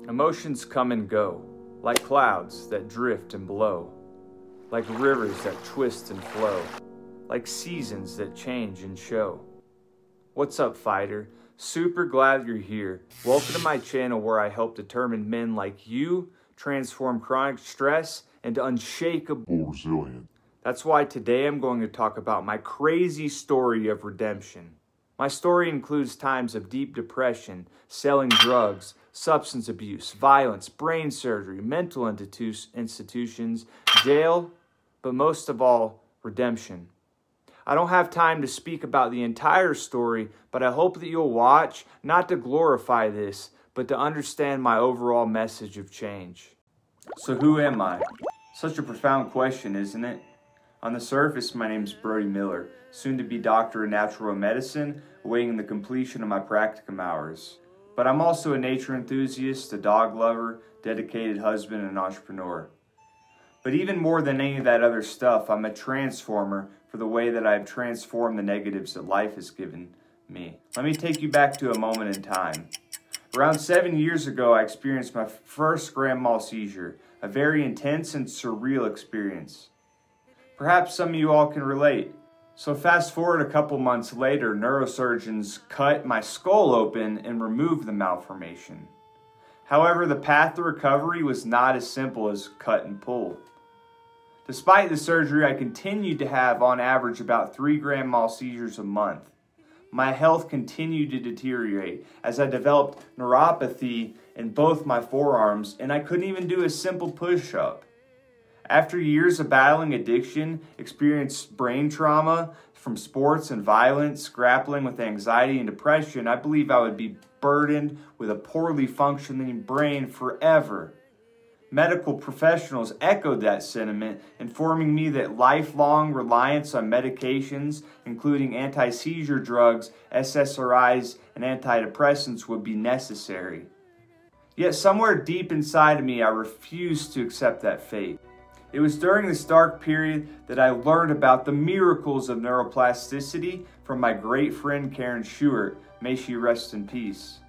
Emotions come and go, like clouds that drift and blow, like rivers that twist and flow, like seasons that change and show. What's up, fighter? Super glad you're here. Welcome to my channel where I help determined men like you transform chronic stress into unshakable resilience. That's why today I'm going to talk about my crazy story of redemption. My story includes times of deep depression, selling drugs, substance abuse, violence, brain surgery, mental institutions, jail, but most of all, redemption. I don't have time to speak about the entire story, but I hope that you'll watch, not to glorify this, but to understand my overall message of change. So who am I? Such a profound question, isn't it? On the surface, my name's Brody Miller, soon to be Doctor of Natural Medicine, awaiting the completion of my practicum hours. But I'm also a nature enthusiast, a dog lover, dedicated husband, and entrepreneur. But even more than any of that other stuff, I'm a transformer for the way that I've transformed the negatives that life has given me. Let me take you back to a moment in time. Around 7 years ago, I experienced my first grand mal seizure, a very intense and surreal experience. Perhaps some of you all can relate. So fast forward a couple months later, neurosurgeons cut my skull open and removed the malformation. However, the path to recovery was not as simple as cut and pull. Despite the surgery, I continued to have on average about 3 grand mal seizures a month. My health continued to deteriorate as I developed neuropathy in both my forearms, and I couldn't even do a simple push-up. After years of battling addiction, experienced brain trauma from sports and violence, grappling with anxiety and depression, I believe I would be burdened with a poorly functioning brain forever. Medical professionals echoed that sentiment, informing me that lifelong reliance on medications, including anti-seizure drugs, SSRIs, and antidepressants would be necessary. Yet somewhere deep inside of me, I refused to accept that fate. It was during this dark period that I learned about the miracles of neuroplasticity from my great friend Karen Stewart. May she rest in peace.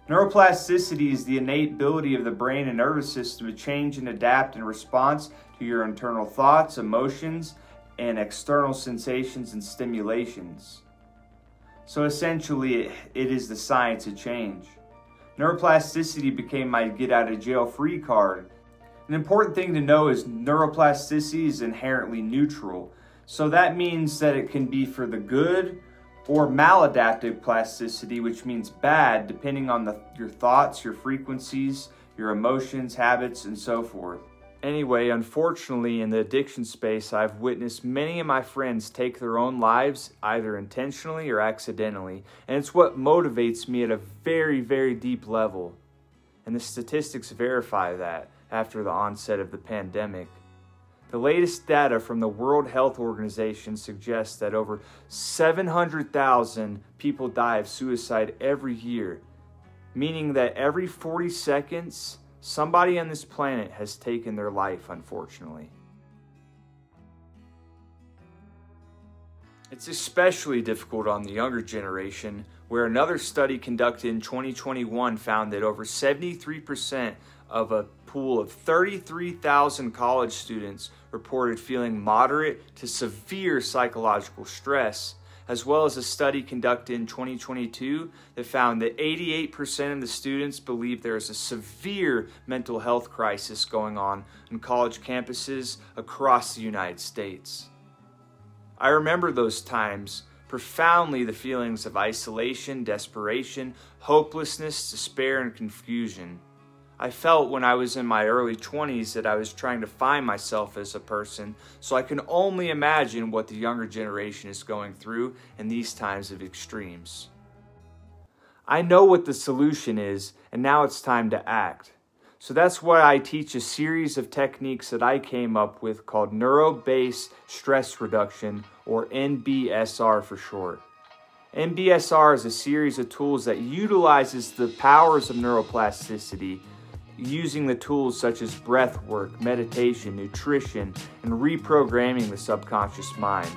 Neuroplasticity is the innate ability of the brain and nervous system to change and adapt in response to your internal thoughts, emotions, and external sensations and stimulations. So essentially, it is the science of change. Neuroplasticity became my get-out-of-jail-free card. An important thing to know is neuroplasticity is inherently neutral. So that means that it can be for the good or maladaptive plasticity, which means bad, depending on your thoughts, your frequencies, your emotions, habits, and so forth. Anyway, unfortunately, in the addiction space, I've witnessed many of my friends take their own lives, either intentionally or accidentally, and it's what motivates me at a very, very deep level. And the statistics verify that after the onset of the pandemic. The latest data from the World Health Organization suggests that over 700,000 people die of suicide every year, meaning that every 40 seconds, somebody on this planet has taken their life, unfortunately. It's especially difficult on the younger generation, where another study conducted in 2021 found that over 73% of a pool of 33,000 college students reported feeling moderate to severe psychological stress, as well as a study conducted in 2022 that found that 88% of the students believe there is a severe mental health crisis going on college campuses across the United States. I remember those times profoundly, the feelings of isolation, desperation, hopelessness, despair, and confusion. I felt when I was in my early 20s that I was trying to find myself as a person, so I can only imagine what the younger generation is going through in these times of extremes. I know what the solution is, and now it's time to act. So that's why I teach a series of techniques that I came up with called Neuro-Based Stress Reduction, or NBSR for short. NBSR is a series of tools that utilizes the powers of neuroplasticity using the tools such as breath work, meditation, nutrition, and reprogramming the subconscious mind.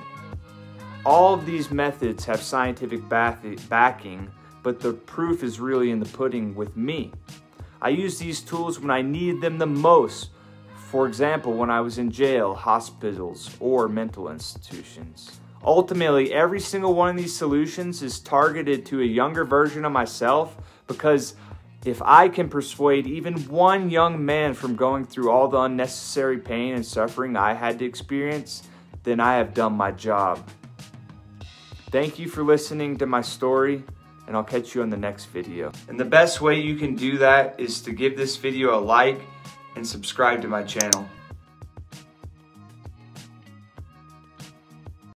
All of these methods have scientific backing, but the proof is really in the pudding with me. I use these tools when I needed them the most. For example, when I was in jail, hospitals, or mental institutions. Ultimately, every single one of these solutions is targeted to a younger version of myself, because if I can persuade even one young man from going through all the unnecessary pain and suffering I had to experience, then I have done my job. Thank you for listening to my story, and I'll catch you on the next video. And the best way you can do that is to give this video a like and subscribe to my channel.